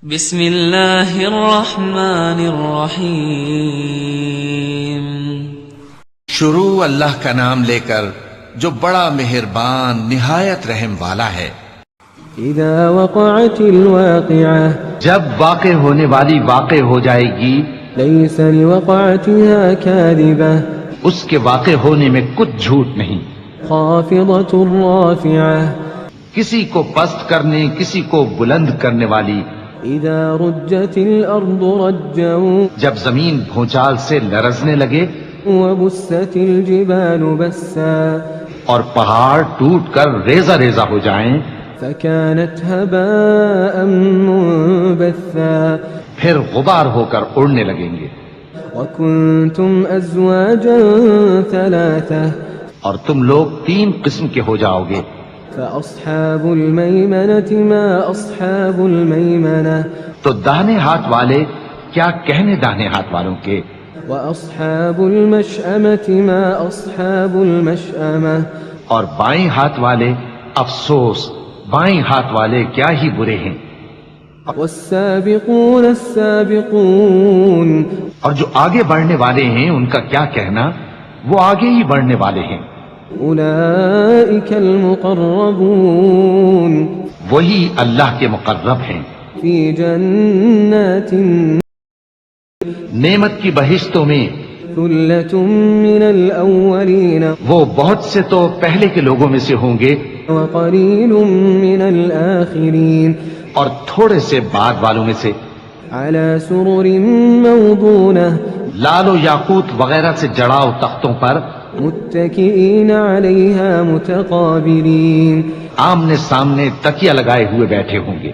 بسم اللہ الرحمن الرحیم۔ شروع اللہ کا نام لے کر جو بڑا مہربان نہایت رحم والا ہے۔ اذا وقعت الواقعہ، جب واقع ہونے والی واقع ہو جائے گی، لیس لوقعتها کاذبہ، اس کے واقع ہونے میں کچھ جھوٹ نہیں، خافضۃ رافعہ، کسی کو پست کرنے کسی کو بلند کرنے والی۔ اذا رجت الارض رجا، جب زمین بھونچال سے لرزنے لگے وبست الجبال بسا، اور پہاڑ ٹوٹ کر ریزہ ریزہ ہو جائیں، فكانت هباء منبثا، پھر غبار ہو کر اڑنے لگیں گے۔ وكنتم ازواجا ثلاثة، اور تم لوگ 3 قسم کے ہو جاؤ گے۔ فأصحاب الميمنة ما أصحاب الميمنة، تو داہنے ہاتھ والے کیا کہنے داہنے ہاتھ والوں کے، وأصحاب المشأمة ما أصحاب المشأمة، اور بائیں ہاتھ والے افسوس، بائیں ہاتھ والے کیا ہی برے ہیں۔ والسابقون السابقون، اور جو آگے بڑھنے والے ہیں ان کا کیا کہنا، وہ آگے ہی بڑھنے والے ہیں۔ أولئك المقربون، وہی اللہ کے مقرب ہیں، في جنات نعمت کی بہشتوں میں۔ ثلة من الأولين وہ بہت سے تو پہلے کے لوگوں میں سے ہوں گے، وقليل من الآخرين، اور تھوڑے سے بعد والوں میں سے۔ على سرر موضونة، لال و یاقوت وغیرہ سے جڑاؤ تختوں پر، متكئين عليها متقابلين، آمنے سامنے تکیہ لگائے ہوئے بیٹھے ہوں گے۔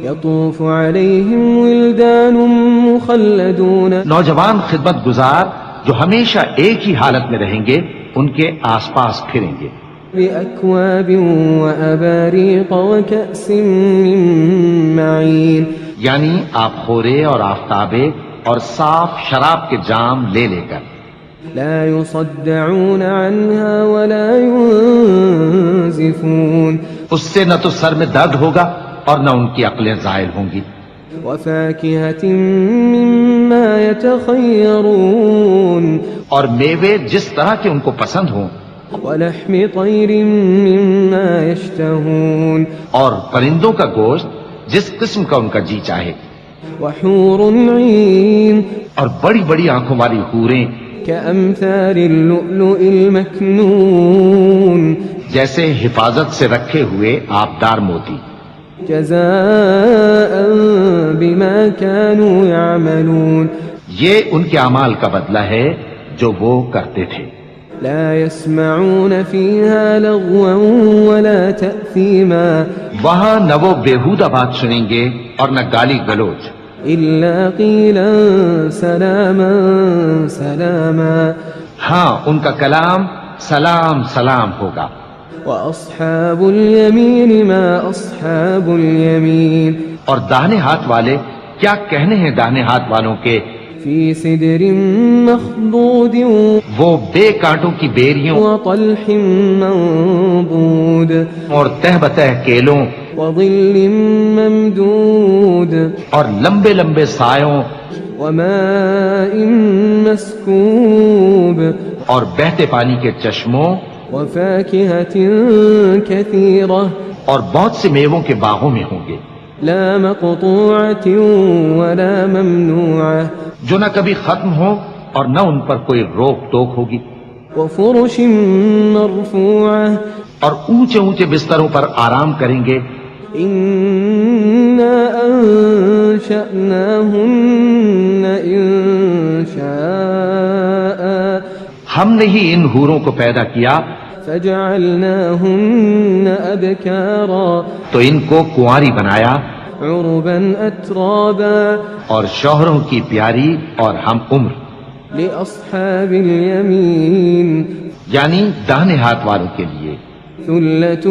يطوف عليهم ولدان مخلدون، نوجوان خدمت گزار جو ہمیشہ ایک ہی حالت میں رہیں گے ان کے آس پاس پھریں گے۔ بأكواب وأباريق وكأس من معين، یعنی آپ خورے اور آفتابے اور صاف شراب کے جام لے لے کر۔ لا يصدعون عنها ولا ينزفون، اس سے نہ تو سر میں درد ہوگا اور نہ ان کی عقلیں زائل ہوں گی۔ وفاكهة مما يتخيرون، اور میوے جس طرح کے ان کو پسند ہوں، ولحم طير مما يشتهون، اور پرندوں کا گوشت جس قسم کا ان کا جی چاہے، وحور عين اور بڑی بڑی آنکھوں والی حوریں كأمثال اللؤلؤ المكنون، جیسے حفاظت سے رکھے ہوئے آبدار موتی۔ جزاء بما كانوا يعملون، یہ ان کے اعمال کا بدلہ ہے جو وہ کرتے تھے۔ لا يسمعون فيها لغوا ولا تأثيما، وہاں نہ وہ بیہودہ بات سنیں گے اور نہ گالی گلوچ، إلا قيلا سلاما سلاما، ہاں ان کا کلام سلام سلام ہوگا۔ وأصحاب اليمين ما أصحاب اليمين، اور داہنے ہاتھ والے کیا کہنے ہیں داہنے ہاتھ والوں کے، في سدر مخضود وہ بے کانٹوں کی بیریوں وطلح منضود، اور تہ بتہ کیلوں وظل ممدود، اور لمبے لمبے سایوں وماء مسكوب، اور بہتے پانی کے چشموں وفاكهة كثيرة، اور بہت سے میووں کے باغوں میں ہوں گے، لا مقطوعة ولا ممنوعة، جو نہ کبھی ختم ہو اور نہ ان پر کوئی روک ٹوک ہوگی، وفرش مرفوعة، اور اونچے اونچے بستروں پر آرام کریں گے۔ إنا أنشأناهن إنشاء، ہم نے ہی ان حوروں کو پیدا کیا فجعلناهن أبكارا، تو ان کو کنواری بنایا، عربا أترابا، اور شوہروں کی پیاری اور ہم عمر، لأصحاب اليمين، یعنی داہنے ہاتھ والوں کے لیے۔ ثلة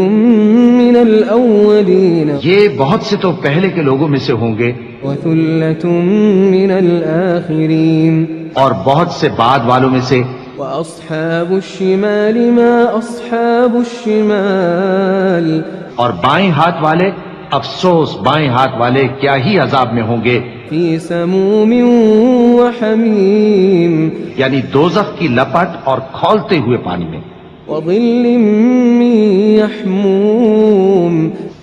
من الأولين یہ بہت سے تو پہلے کے لوگوں میں سے ہوں گے وثلة من الآخرين، اور بہت سے بعد والوں میں سے۔ وأصحاب الشمال ما أصحاب الشمال، اور بائیں ہاتھ والے افسوس بائیں ہاتھ والے کیا ہی عذاب میں ہوں گے، فی سموم وحمیم یعنی دوزخ کی لپٹ اور کھولتے ہوئے پانی میں، وظل من یحموم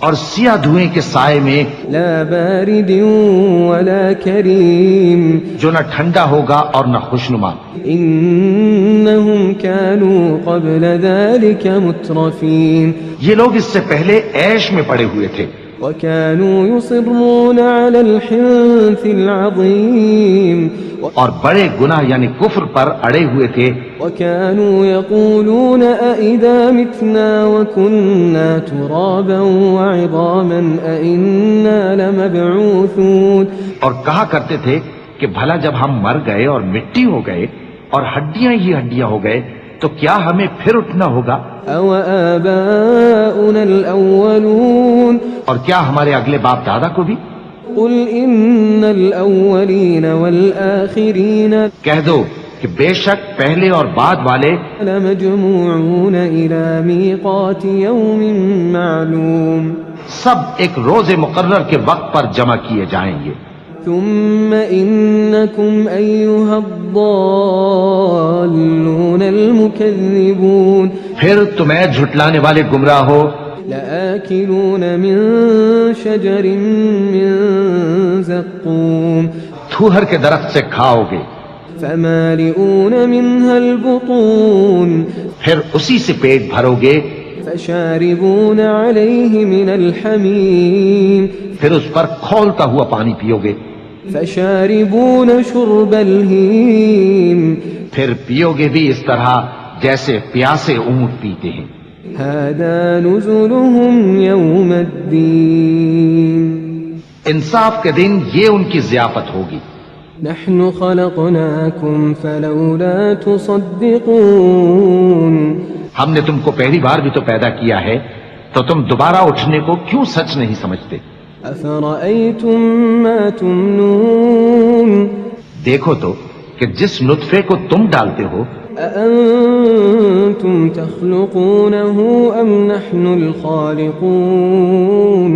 اور سیاہ دھوئیں کے سائے میں، لا بارد ولا کریم جو نہ ٹھنڈا ہوگا اور نہ خوشنما۔ انہم كانوا قبل ذلك مترفین یہ لوگ اس سے پہلے عیش میں پڑے ہوئے تھے، وكانوا يصرون على الحنث العظیم اور بڑے گناہ یعنی کفر پر اڑے ہوئے تھے، وكانوا يقولون أئذا متنا وكنا ترابا وعظاما أئنا لمبعوثون، اور کہا کرتے تھے کہ بھلا جب ہم مر گئے اور مٹی ہو گئے اور ہڈیاں ہی ہڈیاں ہو گئے تو کیا ہمیں پھر اٹھنا ہوگا؟ أو آباؤنا الأولون، اور کیا ہمارے اگلے باپ دادا کو بھی؟ قل إن الأولين والآخرين کہہ دو کہ بے شک پہلے اور بعد والے لمجموعون إلى ميقات يوم معلوم، سب ایک روز مقرر کے وقت پر جمع کیے جائیں گے، ثم إنكم أيها الضالون المكذبون پھر تمہیں جھٹلانے والے گمراہ ہو، لآكلون من شجر من زقوم تھوہر کے درخت سے کھاؤ گے، فمالئون منها البطون پھر اسی سے پیٹ بھرو گے، فشاربون عليه من الحميم پھر اس پر کھولتا ہوا پانی پیو گے، فشاربون شرب الهيم پھر پیو گے بھی اس طرح جیسے پیاسے اونٹ پیتے ہیں۔ هذا نزلهم يوم الدين انصاف کے دن یہ ان کی ضیافت ہوگی۔ نحن خلقناكم فلولا تصدقون، ہم نے تم کو پہلی بار بھی تو پیدا کیا ہے تو تم دوبارہ اٹھنے کو کیوں سچ نہیں سمجھتے؟ أفرأيتم ما تمنون، دیکھو تو کہ جس نطفے کو تم ڈالتے ہو أأنتم تخلقونه أم نحن الخالقون،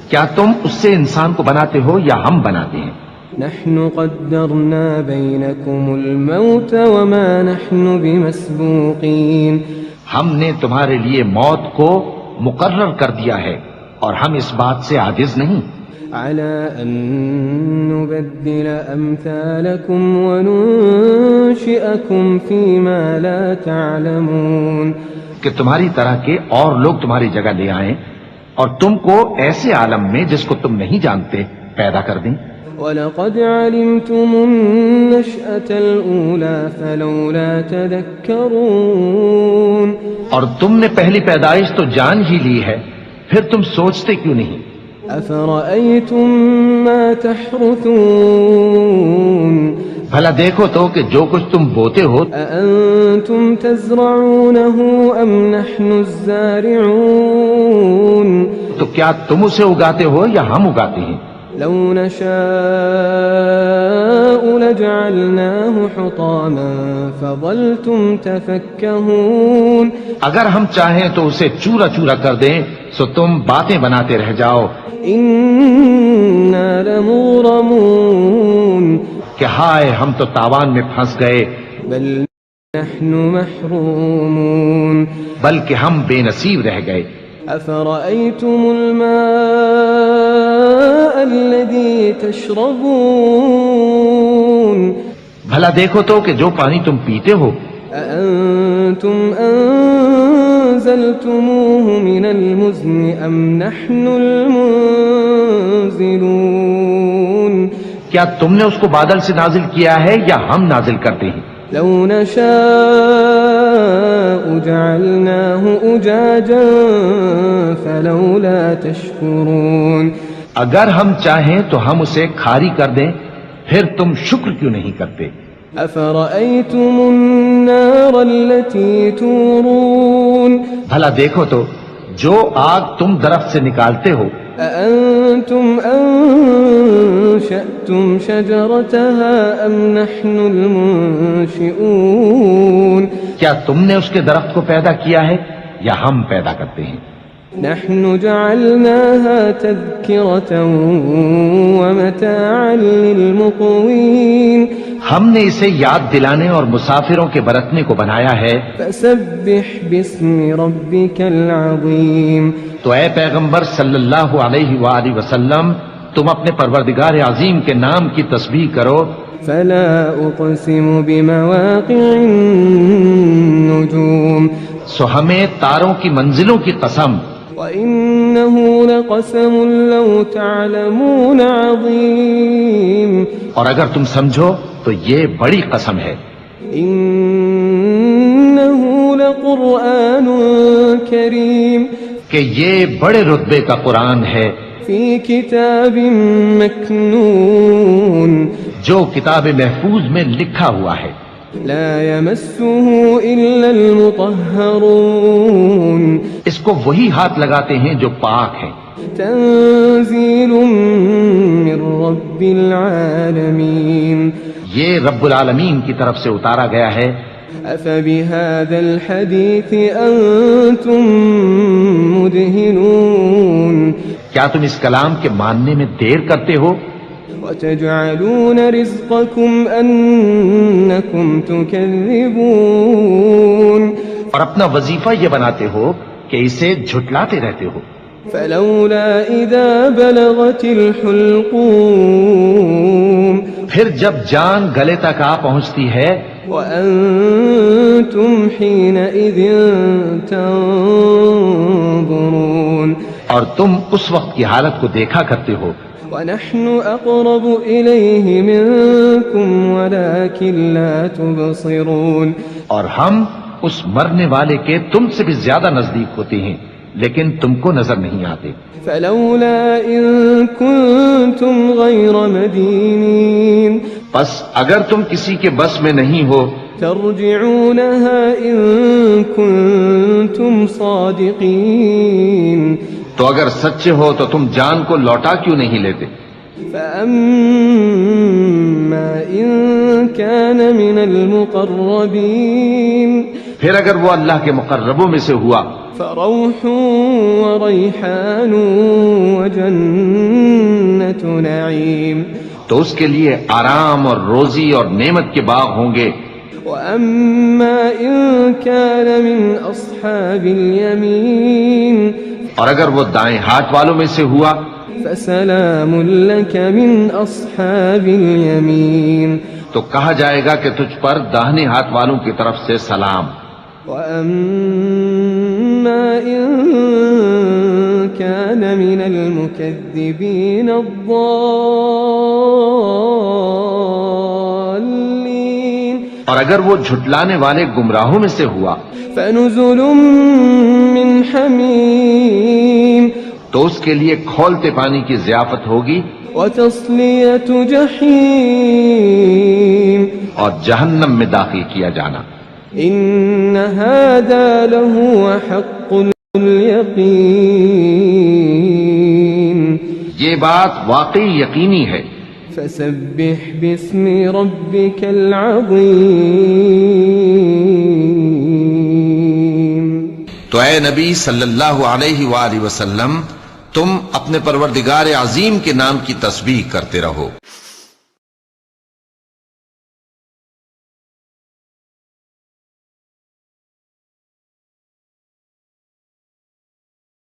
کیا تم اس سے انسان کو بناتے ہو یا ہم بناتے ہیں؟ نحن قدرنا بينكم الموت وما نحن بمسبوقين، ہم نے تمہارے لیے موت کو مقرر کر دیا ہے اور ہم اس بات سے عاجز نہیں، على أن نبدل أمثالكم وننشئكم فيما لا تعلمون، کہ تمہاری طرح کے اور لوگ تمہاری جگہ لے آئیں اور تم کو ایسے عالم میں جس کو تم نہیں جانتے پیدا کر دیں۔ وَلَقَدْ عَلِمْتُمُ النَّشْأَةَ الْأُولَى فَلَوْلَا تَذَكَّرُونَ، اور تم نے پہلی پیدائش تو جان ہی لی ہے، پھر تم سوچتے کیوں نہیں؟ أَفَرَأَيْتُم مَّا تَحْرُثُونَ، بھلا دیکھو تو کہ جو کچھ تم بوتے ہو أَأَنتُمْ تَزْرَعُونَهُ أَمْ نَحْنُ الزَّارِعُونَ، تو کیا تم اسے اگاتے ہو یا ہم اگاتے ہیں؟ لو نشاء لجعلناه حطاما فظلتم تفكهون، اگر ہم چاہیں تو اسے چورا چورا کر دیں سو تم باتیں بناتے رہ جاؤ إنا لمغرمون، کہ ہائے ہم تو تاوان میں پھنس گئے، بل نحن محرومون، بلکہ ہم بے نصیب رہ گئے۔ أفرأيتم الماء الذي تشربون، بھلا دیکھو تو کہ جو پانی تم پیتے ہو أأنتم أنزلتموه من المزن أم نحن المنزلون، کیا تم نے اس کو بادل سے نازل کیا ہے یا ہم نازل کرتے ہیں؟ لو نشاء جعلناه أجاجا فلولا تشكرون، اگر ہم چاہیں تو ہم اسے کھاری کر دیں پھر تم شکر کیوں نہیں کرتے؟ أفرأيتم النار التي تورون، بھلا دیکھو تو جو آگ تم درخت سے نکالتے ہو أأنتم أنشأتم شجرتها أم نحن المنشئون، کیا تم نے اس کے درخت کو پیدا کیا ہے یا ہم پیدا کرتے ہیں؟ نحن جعلناها تذكرة ومتاعا للمقوين ہم نے اسے یاد دلانے اور مسافروں کے برتنے کو بنایا ہے. فسبح باسم ربك العظيم تو اے پیغمبر صلی اللہ علیہ وآلہ وسلم تم اپنے پروردگار عظیم کے نام کی تسبیح کرو. فلا أقسم بمواقع النجوم سو ہمیں تاروں کی منزلوں کی قسم. وإنه لقسم لو تعلمون عظيم اور اگر تم سمجھو تو یہ بڑی قسم ہے. إنه لقرآن كريم کہ یہ بڑے رتبے کا قرآن ہے في كتاب مكنون جو کتاب محفوظ میں لکھا ہوا ہے. لا يمسه إلا المطهرون اس کو وہی ہاتھ لگاتے ہیں جو پاک ہیں. تنزيل من رب العالمين یہ رب العالمین کی طرف سے اتارا گیا ہے. أفبهذا الحديث أنتم مدهنون کیا تم اس کلام کے ماننے میں دیر کرتے ہو؟ وتجعلون رزقكم أنكم تكذبون اور اپنا وظیفہ یہ بناتے ہو کہ اسے جھٹلاتے رہتے ہو. فلولا إذا بلغت الحلقوم پھر جب جان گلے تک آ پہنچتی ہے وأنتم حينئذ تنظرون اور تم اس وقت کی حالت کو دیکھا کرتے ہو. ونحن أقرب إليه منكم ولكن لا تبصرون اور ہم اس مرنے والے کے تم سے بھی زیادہ نزدیک ہوتے ہیں لیکن تم کو نظر نہیں آتے. فلولا إن كنتم غير مدينين بس اگر تم کسی کے بس میں نہیں ہو ترجعونها إن كنتم صادقين تو اگر سچے ہو تو تم جان کو لوٹا کیوں نہیں لیتے؟ فأما إن كان من المقربين پھر اگر وہ اللہ کے مقربوں میں سے ہوا فروح وريحان وجنة نعيم تو اس کے لیے آرام اور روزی اور نعمت کے باغ ہوں گے. وأما إن كان من أصحاب اليمين اور اگر وہ دائیں ہاتھ والوں میں سے ہوا فسلام لك من أصحاب اليمين تو کہا جائے گا کہ تجھ پر داہنے ہاتھ والوں کی طرف سے سلام. وأما إن كان من المكذبين الضالين اور اگر وہ جھٹلانے والے گمراہوں میں سے ہوا فنزل من حميم تو اس کے لیے کھولتے پانی کی ضیافت ہوگی وتصلية جحيم اور جہنم میں داخل کیا جانا. إن هذا لهو حق اليقين یہ بات واقعی یقینی ہے. فسبح باسم ربك العظيم تو اے نبی صلی اللہ علیہ وآلہ وسلم تم اپنے پروردگار عظیم کے نام کی تسبیح کرتے رہو.